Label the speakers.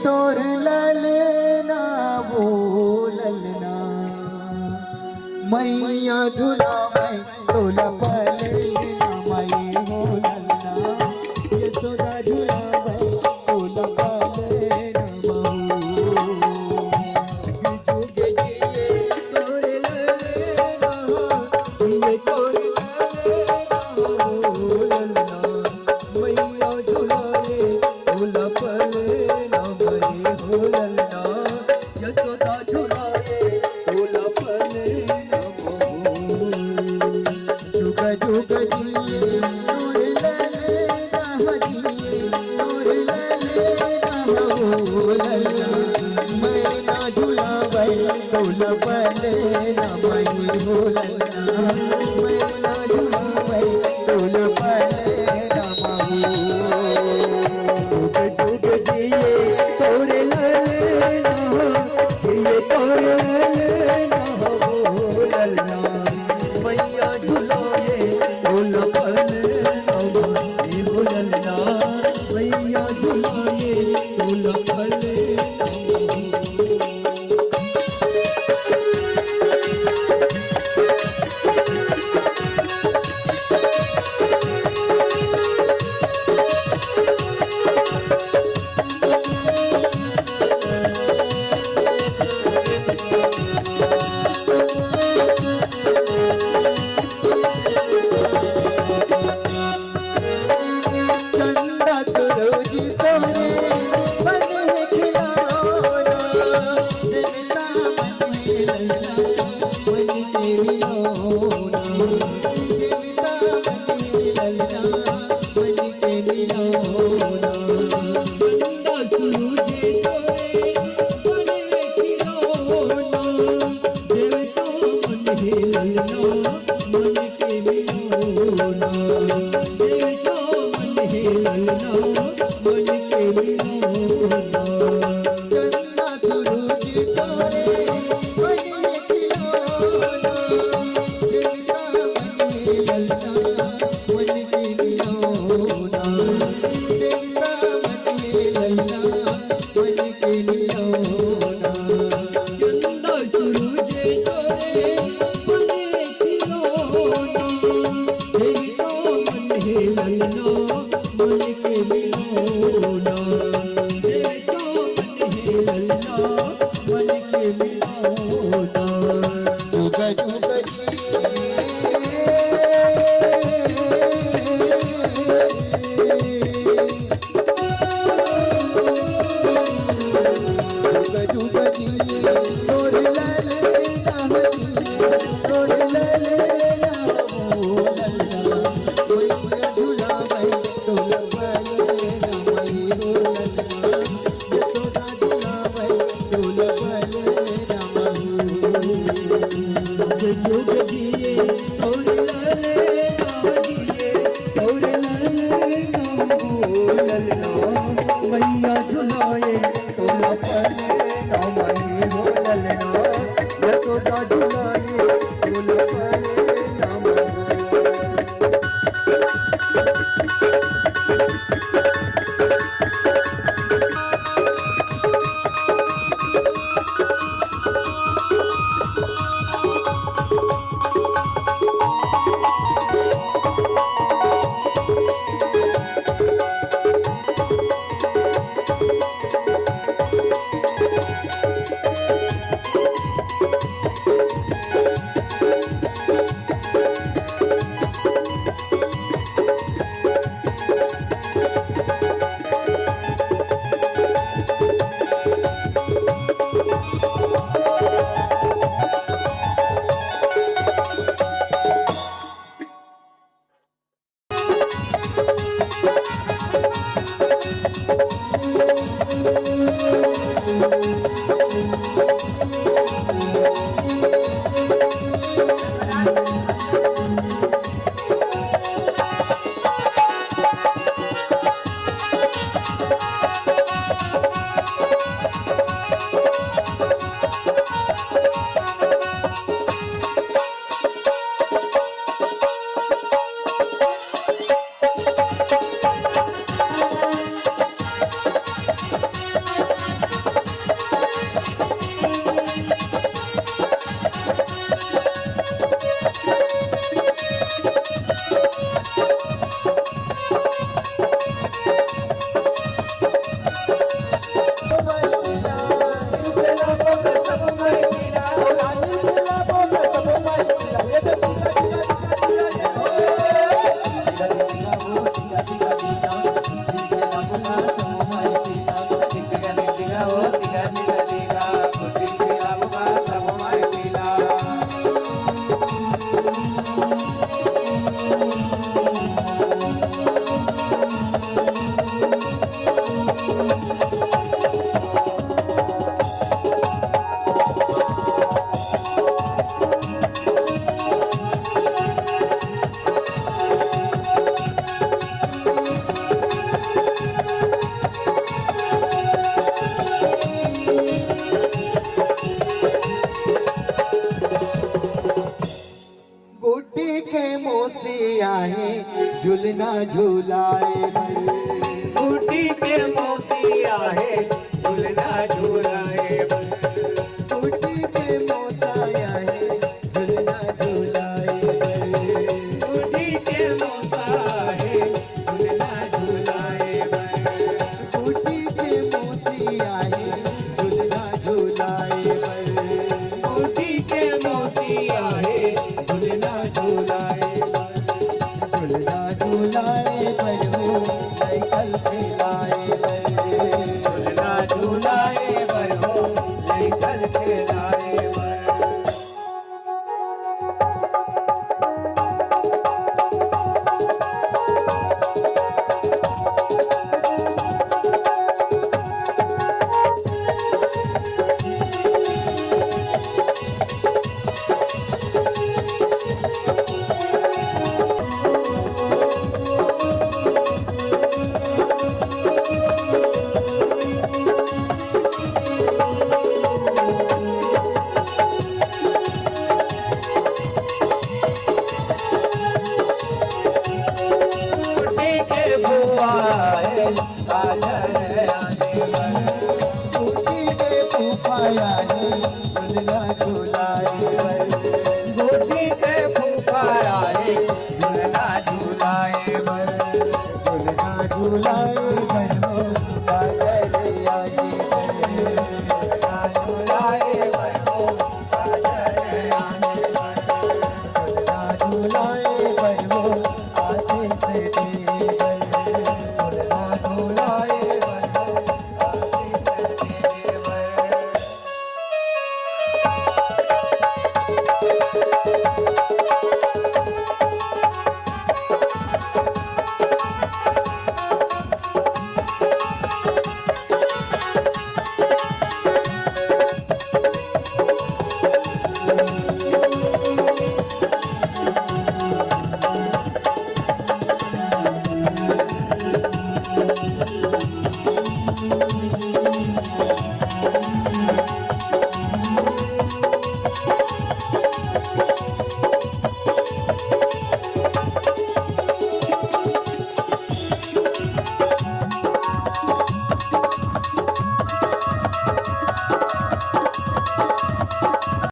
Speaker 1: तोर ललना वो ललना मैया झूला मैं झूला पलना मैं हो ललना यशोदा झूला मैं झूला पलना जुगे जिए तोर ललना जिए तोर ललना वो ललना मैया झूला झूला पलना हो ललना यशोदा झुलाए झूला पलना जुग जुग जिए तोर ललना जिए तोर ललना हो ललना मैं ना झुलावे झूला पलना मैं हो ललना मैं ना झुलावे झूला पलना जुग जुग जिए तोर मैया झुलाए झूला पलना हो ललना मैया झुलाए झूला पलना
Speaker 2: झूलाए
Speaker 1: बूटी के मोती आहे झूलना झूलाए
Speaker 2: बूटी के मोताया है झूलना झूलाए
Speaker 1: बूटी के मोता है झूलना झूलाए
Speaker 2: बूटी के मोतिया है झूलना झूलाए
Speaker 1: बूटी के मोती आहे झूलना झूलाए
Speaker 2: झूलना झूलाए पर हो साइकिल खिलाए
Speaker 1: झूलना झूलाए बर हो साइकिल खेलाए बर बुआए काजल आने बर
Speaker 2: बूटी के फूफाया है झूलना झूलाए
Speaker 1: बूटी के फूफाया है झूलना झूलाए बर
Speaker 2: झूलना झूलाए